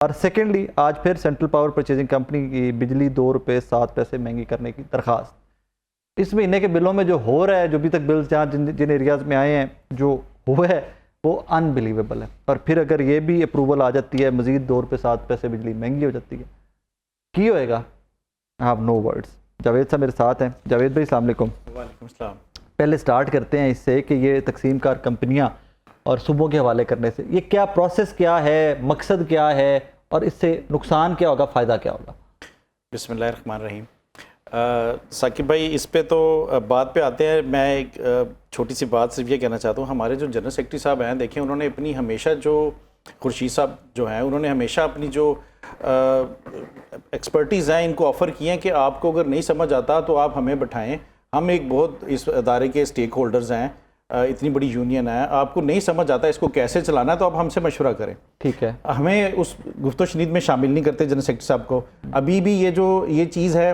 और सेकेंडली आज फिर सेंट्रल पावर परचेजिंग कंपनी की बिजली 2 रुपये 7 पैसे महंगी करने की दरख्वास्त। इस महीने के बिलों में जो हो रहा है, जो अभी तक बिल्स जहाँ जिन एरियाज़ में आए हैं जो हुआ है वो अनबिलीवेबल है। और फिर अगर ये भी अप्रूवल आ जाती है, मज़ीद 2 रुपये 7 पैसे बिजली महंगी हो जाती है, की होएगा? I have no words. Javed साहब मेरे साथ हैं। जावेद भाई अस्सलाम वालेकुम। वालेकुम अस्सलाम। पहले स्टार्ट करते हैं इससे कि ये तकसीम कार कंपनियाँ और सूबों के हवाले करने से, ये क्या प्रोसेस क्या है, मकसद क्या है और इससे नुकसान क्या होगा, फ़ायदा क्या होगा? बिस्मिल्लाहिर्रहमानिर्रहीम। साकिब भाई, इस पे तो बात पे आते हैं। मैं एक छोटी सी बात सिर्फ ये कहना चाहता हूँ, हमारे जो जनरल सेक्रेटरी साहब हैं, देखिए उन्होंने अपनी हमेशा जो खुर्शीद साहब जो हैं, उन्होंने हमेशा अपनी जो एक्सपर्टीज़ हैं इनको ऑफ़र किए हैं कि आपको अगर नहीं समझ आता तो आप हमें बैठाएं। हम एक बहुत इस अदारे के स्टेक होल्डर्स हैं, इतनी बड़ी यूनियन है, आपको नहीं समझ आता इसको कैसे चलाना है तो आप हमसे मशवरा करें। ठीक है, हमें उस गुफ्तो शनीद में शामिल नहीं करते जनरल सेक्रेटरी साहब को। अभी भी ये चीज़ है,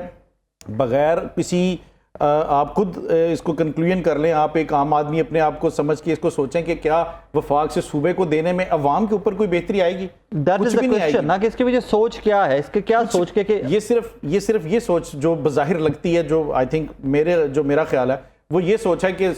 बग़ैर किसी आप खुद इसको कंक्लूजन कर लें। आप एक आम आदमी अपने आप को समझ के इसको सोचें कि क्या वफाक से सूबे को देने में अवाम के ऊपर कोई बेहतरी आएगी? कुछ भी नहीं आएगी ना। कि इसके पीछे सोच क्या है, इसके क्या सोच के कि ये सिर्फ ये सोच जो बज़ाहिर लगती है, जो आई थिंक मेरा ख्याल है वो ये सोच है कि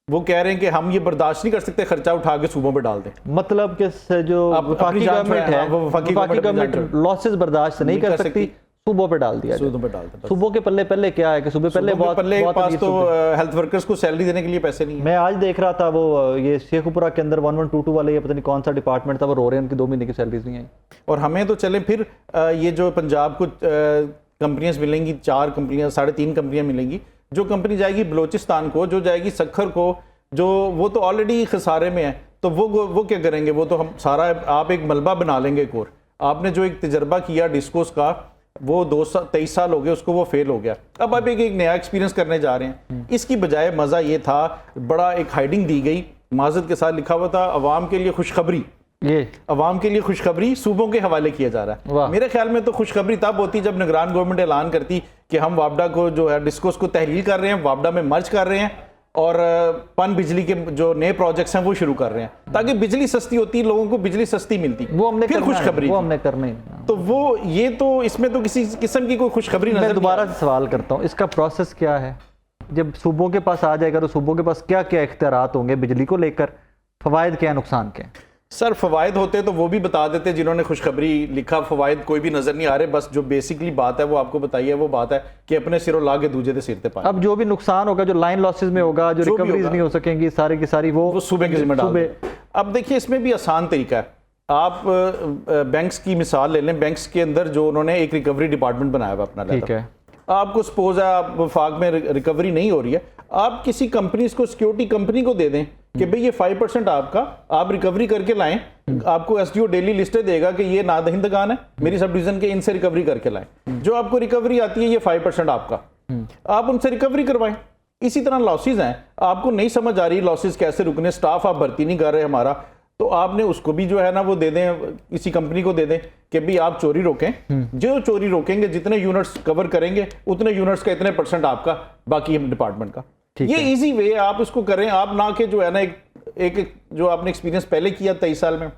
वो कह रहे हैं कि हम ये बर्दाश्त नहीं कर सकते खर्चा उठा के सूबों पे डाल दें। मतलब कि जो वफाकी गवर्नमेंट है, वफाकी गवर्नमेंट लॉसेस बर्दाश्त नहीं कर सकती, सूबों पे डाल दिया। सूबों के पल्ले पल्ले क्या है कि सूबे पल्ले बहुत पास तो हेल्थ वर्कर्स को सैलरी देने के लिए पैसे नहीं है। मैं आज देख रहा था वो ये शेखुपुरा के अंदर 1122 वाले, ये पता नहीं कौन सा डिपार्टमेंट था, वो रो रहे हैं उनकी 2 महीने की सैलरीज नहीं आई। और हमें तो चले फिर ये जो पंजाब को कंपनियां मिलेंगी, 4 कंपनियां 3.5 कंपनियां मिलेंगी। जो कंपनी जाएगी बलोचिस्तान को, जो जाएगी सखर को, जो वो तो ऑलरेडी खसारे में है, तो वो क्या करेंगे? वो तो हम सारा आप एक मलबा बना लेंगे। एक और आपने जो एक तजर्बा किया डिस्कोस का, वो 23 साल हो गए उसको, वो फेल हो गया। अब आप एक नया एक्सपीरियंस करने जा रहे हैं। इसकी बजाय मज़ा ये था, बड़ा एक हाइडिंग दी गई, माजरत के साथ लिखा हुआ था अवाम के लिए खुशखबरी। ये अवाम के लिए खुशखबरी सूबों के हवाले किया जा रहा है। मेरे ख्याल में तो खुशखबरी तब होती जब निगरान गवर्नमेंट ऐलान करती कि हम वापडा को जो है डिस्कोस को तहलील कर रहे हैं, वापडा में मर्ज कर रहे हैं और पन बिजली के जो नए प्रोजेक्ट्स हैं वो शुरू कर रहे हैं, ताकि बिजली सस्ती होती, लोगों को बिजली सस्ती मिलती। वो हमने फिर खुशखबरी वो हमने करनी। तो वो ये तो इसमें तो किसी किस्म की कोई खुशखबरी नहीं। मैं दोबारा से सवाल करता हूँ, इसका प्रोसेस क्या है? जब सूबों के पास आ जाएगा तो सूबों के पास क्या क्या इख्तियारात होंगे बिजली को लेकर? फवायद क्या, नुकसान क्या? सर फवायद होते तो वो भी बता देते जिन्होंने खुशखबरी लिखा। फवायद कोई भी नजर नहीं आ रहे, बस जो बेसिकली बात है वो आपको बताइए। वो बात है कि अपने सिरों ला के दूजे दे सिर पे पानी। अब जो भी नुकसान होगा, जो लाइन लॉसेस में होगा, जो रिकवरीज नहीं हो सकेंगी, सारी की सारी वो सूबे के जिम्मे डाल। अब देखिए इसमें भी आसान तरीका है। आप बैंक्स की मिसाल ले लें। बैंक्स के अंदर जो उन्होंने एक रिकवरी डिपार्टमेंट बनाया हुआ अपना, ठीक है, आपको सपोज है आप वफाक में रिकवरी नहीं हो रही है, आप किसी कंपनी को, सिक्योरिटी कंपनी को दे दें कि भाई ये 5% आपका, आप रिकवरी करके लाएं। आपको एसडीओ डेली लिस्टें देगा कि ये नादहिंदगान है मेरी सब डिवीजन के, इनसे रिकवरी करके लाएं। जो आपको रिकवरी आती है ये 5% आपका, आप उनसे रिकवरी करवाएं। इसी तरह लॉसेज हैं, आपको नहीं समझ आ रही लॉसेज कैसे रुकने, स्टाफ आप भर्ती नहीं कर रहे हमारा, तो आपने उसको भी जो है ना वो दे दें, किसी कंपनी को दे दें कि भाई आप चोरी रोकें। जो चोरी रोकेंगे, जितने यूनिट्स कवर करेंगे उतने यूनिट्स का इतने % आपका, बाकी डिपार्टमेंट का। ये इजी वे आप इसको करें। आप ना के जो है ना एक जो आपने एक्सपीरियंस पहले किया 23 साल में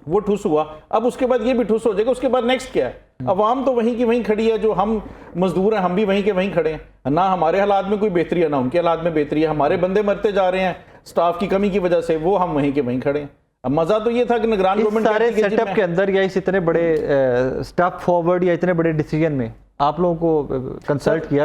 वो ठुस हुआ, अब उसके बाद ये भी ठुस हो जाएगा। उसके बाद नेक्स्ट क्या है? अवाम तो वहीं की वहीं खड़ी है, जो हम मजदूर हैं हम भी वहीं के वहीं खड़े हैं। ना हमारे हालात में कोई बेहतरी है, ना उनके हालात में बेहतरी है। हमारे बंदे मरते जा रहे हैं स्टाफ की कमी की वजह से, वो हम वहीं के वहीं खड़े हैं। अब मजा तो ये था कि निगरान गवर्नमेंट सारे सेटअप के अंदर या इस इतने बड़े स्टेप फॉरवर्ड या इतने बड़े डिसीजन में आप लोगों को कंसल्ट किया?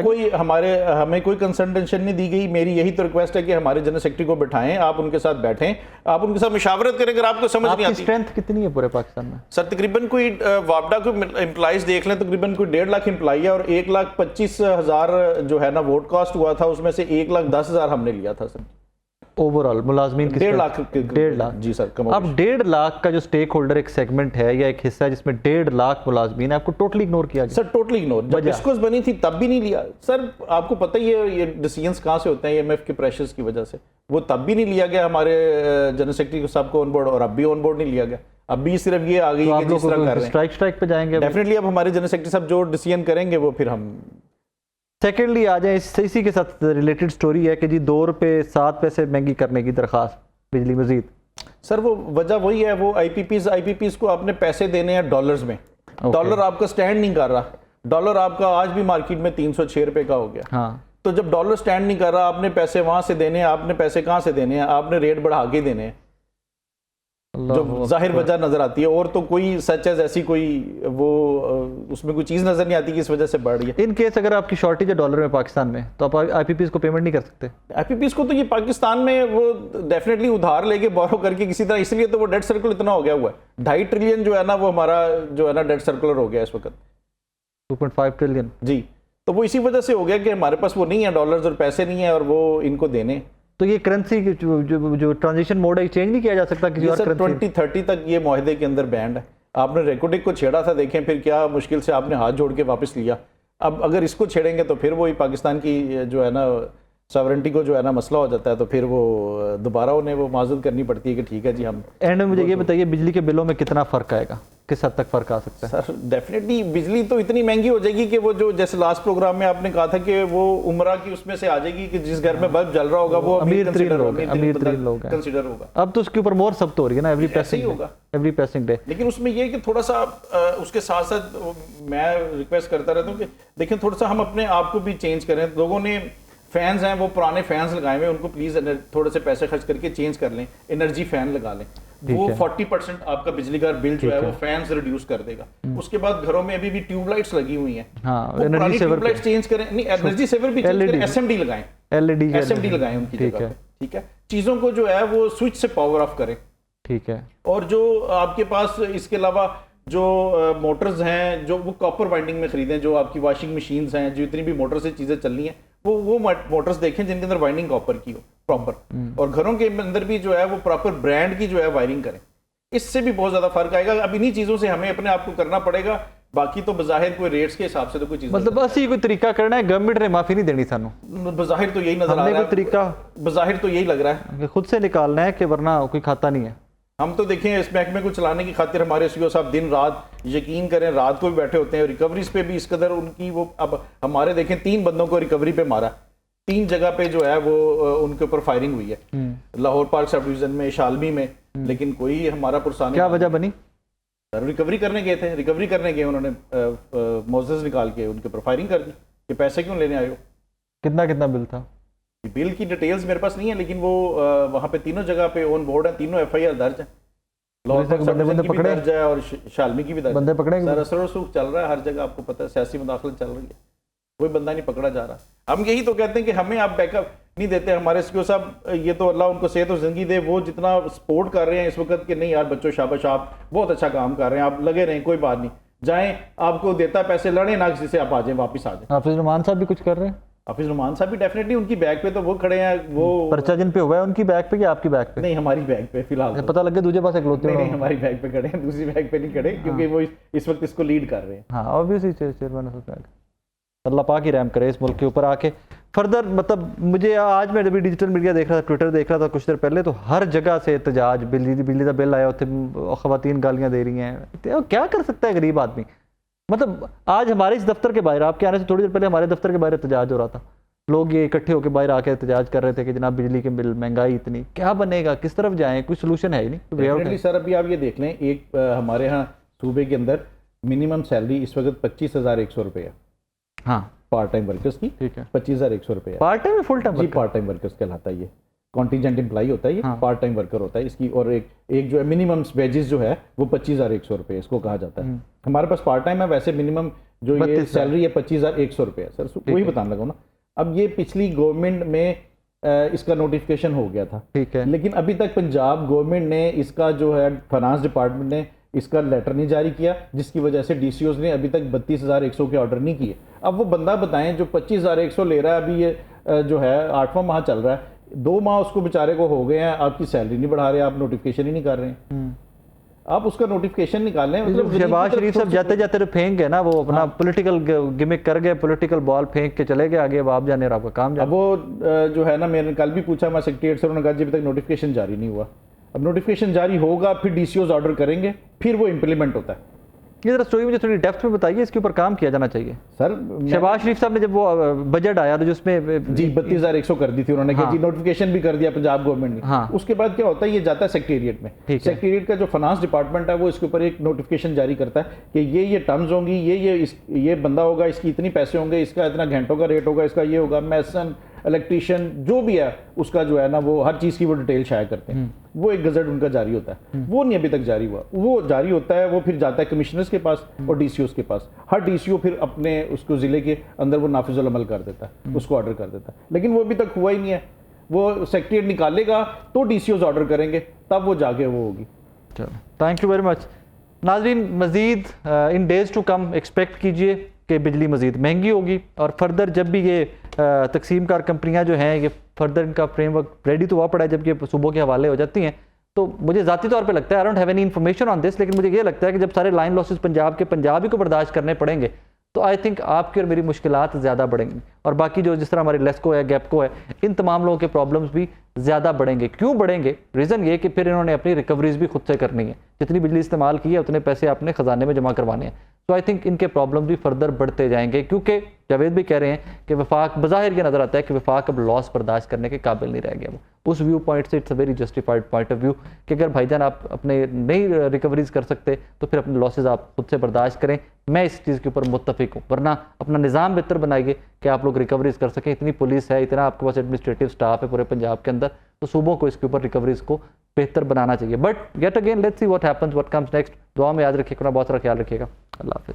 हमें कोई कंसल्टेशन नहीं दी गई। मेरी यही तो रिक्वेस्ट है कि हमारे जनरल सेक्रेटरी को बिठाएं, आप उनके साथ बैठें, आप उनके साथ मशावरत करें। अगर आपको समझ नहीं आती, स्ट्रेंथ कितनी है पूरे पाकिस्तान में? सर तकरीबन कोई वापडा को एम्प्लॉइज देख लें, तकरीबन कोई 1.5 लाख एम्प्लॉई है और 1,25,000 जो है ना वोट कास्ट हुआ था, उसमें से 1,10,000 हमने लिया था सर। ओवरऑल मुलाजमीन 1.5 लाख। 1.5 लाख जी सर। अब 1.5 लाख का जो स्टेक होल्डर एक सेगमेंट है या एक हिस्सा है जिसमें 1.5 लाख मुलाजमीन है, आपको टोटली इग्नोर किया गया? Sir totally ignore. जब डिस्कोस बनी थी तब भी नहीं लिया सर। आपको पता ही है ये डिसीजंस कहाँ से होते हैं, IMF के प्रेशर्स की वजह से। वो तब भी नहीं लिया गया हमारे जनरल सेक्रेटरी साहब को ऑन बोर्ड, और अब भी ऑन बोर्ड नहीं लिया गया। अब भी सिर्फ ये आ गई है कि जिस तरह कर रहे हैं स्ट्राइक पे जाएंगे डेफिनेटली। अब हमारे जनरल सेक्रेटरी साहब जो डिसीजन करेंगे वो फिर हम। सेकेंडली आ जाए, इसी के साथ रिलेटेड स्टोरी है कि जी 2 रुपये 7 पैसे महंगी करने की दरख्वास्त बिजली मजीद। सर वो वजह वही है, वो आईपीपीज को आपने पैसे देने हैं डॉलर्स में। डॉलर आपका स्टैंड नहीं कर रहा। डॉलर आपका आज भी मार्केट में 306 रुपए का हो गया। हाँ। तो जब डॉलर स्टैंड नहीं कर रहा, आपने पैसे वहां से देने हैं, आपने पैसे कहां से देने हैं? आपने रेट बढ़ा के देने हैं, जो जाहिर वजह नजर आती है। और तो कोई सच है ऐसी कोई वो उसमें कोई चीज नजर नहीं आती कि इस वजह से बढ़ रही है। इन केस अगर आपकी शॉर्टेज है डॉलर में पाकिस्तान में, तो आप आईपीपीज को पेमेंट नहीं कर सकते? आईपीपीज को तो ये पाकिस्तान में वो डेफिनेटली उधार लेके बोरो करके किसी तरह, इसलिए तो वो डेट सर्कल इतना हो गया हुआ है। 2.5 ट्रिलियन जो है ना, वो हमारा जो है ना डेट सर्कुलर हो गया इस वक्त, 2.5 ट्रिलियन जी। तो वो इसी वजह से हो गया कि हमारे पास वो नहीं है डॉलर्स और पैसे नहीं है और वो इनको देने। तो ये करेंसी जो ट्रांजिशन मोड है चेंज नहीं किया जा सकता किसी और सर करेंसी? 2030 तक ये मुआहदे के अंदर बैंड है। आपने रेकोटिक को छेड़ा था, देखें फिर क्या मुश्किल से आपने हाथ जोड़ के वापस लिया। अब अगर इसको छेड़ेंगे तो फिर वही पाकिस्तान की जो है ना सॉवरेंटी को जो है ना मसला हो जाता है, तो फिर वो दोबारा उन्हें वो माजूद करनी पड़ती है कि ठीक है जी हम। एंड में मुझे ये बताइए बिजली के बिलों में कितना फर्क आएगा, किस हद तक फर्क आ सकता है? सर डेफिनेटली बिजली तो इतनी महंगी हो जाएगी कि वो जो जैसे लास्ट प्रोग्राम में आपने कहा था कि वो उम्रा की उसमें से आ जाएगी कि जिस घर में बल्ब जल रहा होगा वो अमीर तरीन लोग कंसिडर होगा। अब तो उसके ऊपर मोर सब तो हो रही है ना, एवरी पैसिंग डे। लेकिन उसमें ये कि थोड़ा सा उसके साथ साथ मैं रिक्वेस्ट करता रहता हूँ कि देखें थोड़ा सा हम अपने आप को भी चेंज करें। लोगों ने फैंस हैं वो पुराने फैंस लगाए हुए, उनको प्लीज थोड़े से पैसे खर्च करके चेंज कर लें, एनर्जी फैन लगा लें। वो 40% आपका बिजली का बिल जो है वो फैंस रिड्यूस कर देगा। उसके बाद घरों में अभी भी ट्यूबलाइट्स लगी हुई हैं, एनर्जी सेवर चेंज करें, नहीं एनर्जी सेवर भी चेंज करें, एसएमडी लगाएं, एसएमडी लगाएं उनकी जगह पे, ठीक है। चीजों को जो है वो स्विच से पावर ऑफ करें, ठीक है। और जो आपके पास इसके अलावा जो मोटर्स हैं जो वो कॉपर वाइंडिंग में खरीदें, जो आपकी वॉशिंग मशीन्स हैं, जो इतनी भी मोटर से चीजें चल रही हैं वो मोटर्स देखें जिनके अंदर वाइंडिंग कॉपर की हो प्रॉपर। और घरों के अंदर भी जो है वो प्रॉपर ब्रांड की जो है वायरिंग करें, इससे भी बहुत ज्यादा फर्क आएगा। अब इन्हीं चीजों से हमें अपने आप को करना पड़ेगा, बाकी तो बजाहिर कोई रेट्स के हिसाब से तो कोई चीज मतलब बस ही कोई तरीका करना है, गवर्नमेंट ने माफी नहीं देनी सानू, बजाहिर तो यही नजर आ रहा है, तरीका बजाहिर तो यही लग रहा है खुद से निकालना है कि वरना कोई खाता नहीं है। हम तो देखें इस महकमे को चलाने की खातिर हमारे सीईओ साहब दिन रात, यकीन करें रात को भी बैठे होते हैं, रिकवरीज पे भी इस कदर उनकी वो। अब हमारे देखें 3 बंदों को रिकवरी पे मारा, 3 जगह पे जो है वो उनके ऊपर फायरिंग हुई है, लाहौर पार्क सब डिवीजन में, शालमी में, लेकिन कोई हमारा पुरसान। क्या वजह बनी? रिकवरी करने गए थे, रिकवरी करने गए, उन्होंने मोजेस निकाल के उनके ऊपर फायरिंग कर दी कि पैसे क्यों लेने आए हो। कितना बिल था? बिल की डिटेल्स मेरे पास नहीं है, लेकिन वो वहाँ पे तीनों जगह पे ऑन बोर्ड है, तीनों एफआईआर दर्ज है, लाहौर पार्क सब डिवीजन की भी दर्ज है और शालमी की भी दर्ज। बंदे पकड़े? सर असर सूख चल रहा है हर जगह, आपको पता है, सियासी मुदाखलत चल रही है, कोई बंदा नहीं पकड़ा जा रहा। हम यही तो कहते हैं कि हमें आप बैकअप नहीं देते। हमारे सीईओ साहब, ये तो अल्लाह उनको सेहत और जिंदगी दे, वो जितना सपोर्ट कर रहे हैं इस वक्त कि नहीं यार बच्चों शाबाश, आप बहुत अच्छा काम कर रहे हैं, आप लगे रहें, कोई बात नहीं, जाएं, आपको देता पैसे, लड़े ना किसी से, आप आ जाएं, वापस आ जाएं। हाफिज रहमान साहब भी कुछ कर रहे हैं? हाफिज रहमान साहब भी डेफिनेटली उनकी बैग पे तो वो खड़े हैं। वो पर्चा जिन पे हुआ है उनकी बैग पे या आपकी बैग पे? नहीं, हमारी बैग पे फिलहाल पता लगे दूसरे पास एक लोते नहीं, हमारी बैग पे खड़े हैं, दूसरी बैग पे नहीं खड़े, क्योंकि वो इस वक्त इसको लीड कर रहे हैं। हाँ ऑब्वियसली चेयरमैन ऑफ बैग। अल्लाह पाक ही रहम करे इस मुल्क के ऊपर आके। फर्दर मतलब मुझे आज मैं जब डिजिटल मीडिया देख रहा था, ट्विटर देख रहा था कुछ देर पहले, तो हर जगह से एहतजाज, बिजली का बिल आया होते, ख़वातीन गालियाँ दे रही हैं। तो क्या कर सकता है गरीब आदमी? मतलब आज हमारे इस दफ्तर के बाहर, आपके आने से थोड़ी देर पहले हमारे दफ्तर के बाहर एहतजाज हो रहा था, लोग ये इकट्ठे होकर बाहर आके एहतजाज कर रहे थे कि जनाब बिजली के बिल, महंगाई इतनी, क्या बनेगा, किस तरफ जाएं, कोई सोल्यूशन है ही नहीं। सर अभी आप ये देख लें, एक हमारे यहाँ सूबे के अंदर मिनिमम सैलरी इस वक्त 25,100 रुपये है। हाँ, पार्ट टाइम वर्कर्स की, ठीक है, 25,100 रुपये। Part time full time? जी पार्ट टाइम वर्कर्स कहलाता है ये, कॉन्टीजेंट एम्प्लॉई होता है ये, पार्ट टाइम वर्कर होता है इसकी। और एक जो है मिनिमम वेजेस जो है वो 25,100 रुपये इसको कहा जाता है। हमारे पास पार्ट टाइम है, वैसे मिनिमम जो ये सैलरी है 25,100 रुपये है। सर वही बताने लगा ना, अब ये पिछली गवर्नमेंट में इसका नोटिफिकेशन हो गया था, ठीक है, लेकिन अभी तक पंजाब गवर्नमेंट ने इसका जो है फाइनेंस डिपार्टमेंट ने इसका लेटर नहीं जारी किया, जिसकी वजह से डीसीओज ने अभी तक 32,100 के ऑर्डर नहीं किए। अब वो बंदा बताएं जो 25,100 ले रहा है, अभी ये जो है 8वां माह चल रहा है, 2 माह उसको बेचारे को हो गए हैं, आपकी सैलरी नहीं बढ़ा रहे, आप नोटिफिकेशन ही नहीं कर रहे हैं, आप उसका नोटिफिकेशन निकालें। मतलब शहबाज शरीफ साहब जाते जाते तो फेंक गए ना, वो अपना पॉलिटिकल गिमिक कर गए, पॉलिटिकल बॉल फेंक के चले गए आगे, अब आप जाने और आपका काम जाने। अब वो जो है ना, मैंने कल भी पूछा मैं सेक्रेटरीट से, उन्होंने कहा जी अभी तक नोटिफिकेशन जारी नहीं हुआ। अब नोटिफिकेशन जारी होगा, फिर डीसीओज ऑर्डर करेंगे, फिर वो इम्प्लीमेंट होता है। ये जरा स्टोरी मुझे थोड़ी डेप्थ में बताइए, इसके ऊपर काम किया जाना चाहिए। सर शहबाज शरीफ साहब ने जब वो बजट आया तो जिसमें जी 32,100 कर दी थी उन्होंने, हाँ। जी नोटिफिकेशन भी कर दिया पंजाब गवर्नमेंट ने। हाँ। उसके बाद क्या होता है, ये जाता है सेक्रेटेरिएट में। ठीक है। सेक्रेटेरिएट का जो फाइनेंस डिपार्टमेंट है वो इसके ऊपर एक नोटिफिकेशन जारी करता है कि ये टर्म्स होंगी, ये बंदा होगा, इसकी इतनी पैसे होंगे, इसका इतना घंटों का रेट होगा, इसका ये होगा, मैसन इलेक्ट्रीशियन जो भी है उसका जो है ना वो हर चीज़ की वो डिटेल शाया करते हैं। वो एक गजट उनका जारी होता है, वो नहीं अभी तक जारी हुआ। वो जारी होता है, वो फिर जाता है कमिश्नर्स के पास और डीसीओ के पास। हर डीसीओ फिर अपने उसको ज़िले के अंदर वो नाफिजुल अमल कर देता है, उसको ऑर्डर कर देता है, लेकिन वो अभी तक हुआ ही नहीं है। वो सेक्रेटेरिएट निकालेगा तो डीसीओज ऑर्डर करेंगे, तब वो जाके वो होगी। चलो, थैंक यू वेरी मच। नाज़रीन, मज़ीद इन डेज़ टू कम एक्सपेक्ट कीजिए कि बिजली मज़ीद महंगी होगी और फर्दर जब भी ये तकसीम कार कंपनियां जो हैं ये फर्दर इनका फ्रेमवर्क रेडी तो हुआ पड़ा है, जब ये सूबों के हवाले हो जाती हैं तो मुझे ज़ाती तौर पे लगता है, I don't have any information on this, लेकिन मुझे ये लगता है कि जब सारे लाइन लॉसेस पंजाब ही को बर्दाश्त करने पड़ेंगे तो आई थिंक आपकी और मेरी मुश्किलात ज़्यादा बढ़ेंगी और बाकी जो जिस तरह हमारी लेस्को है, गैपको है, इन तमाम लोगों के प्रॉब्लम्स भी ज़्यादा बढ़ेंगे। क्यों बढ़ेंगे? रीज़न ये कि फिर इन्होंने अपनी रिकवरीज भी खुद से करनी है, जितनी बिजली इस्तेमाल की है उतने पैसे आपने ख़जाने में जमा करवाने हैं। तो आई थिंक इनके प्रॉब्लम भी फर्दर बढ़ते जाएंगे, क्योंकि जावेद भी कह रहे हैं कि वफाक बज़ाहिर ये नज़र आता है कि वफाक अब लॉस बर्दाश्त करने के काबिल नहीं रह गया। वो उस व्यू पॉइंट से it's a very justified point of view कि अगर भाईजान आप अपने नहीं रिकवरीज कर सकते तो फिर अपने लॉसेज आप खुद से बर्दाश्त करें। मैं इस चीज़ के ऊपर मुत्तफिक हूँ, वरना अपना निज़ाम बेहतर बनाइए कि आप लोग रिकवरीज कर सकें। इतनी पुलिस है, इतना आपके पास एडमिनिस्ट्रेटिव स्टाफ है पूरे पंजाब के अंदर, तो सूबों को इसके ऊपर रिकवरीज को बेहतर बनाना चाहिए। But get again let's see what happens, what comes next. दुआ में याद रखिएगा, बहुत सारा ख्याल रखिएगा। अल्लाह हाफिज़।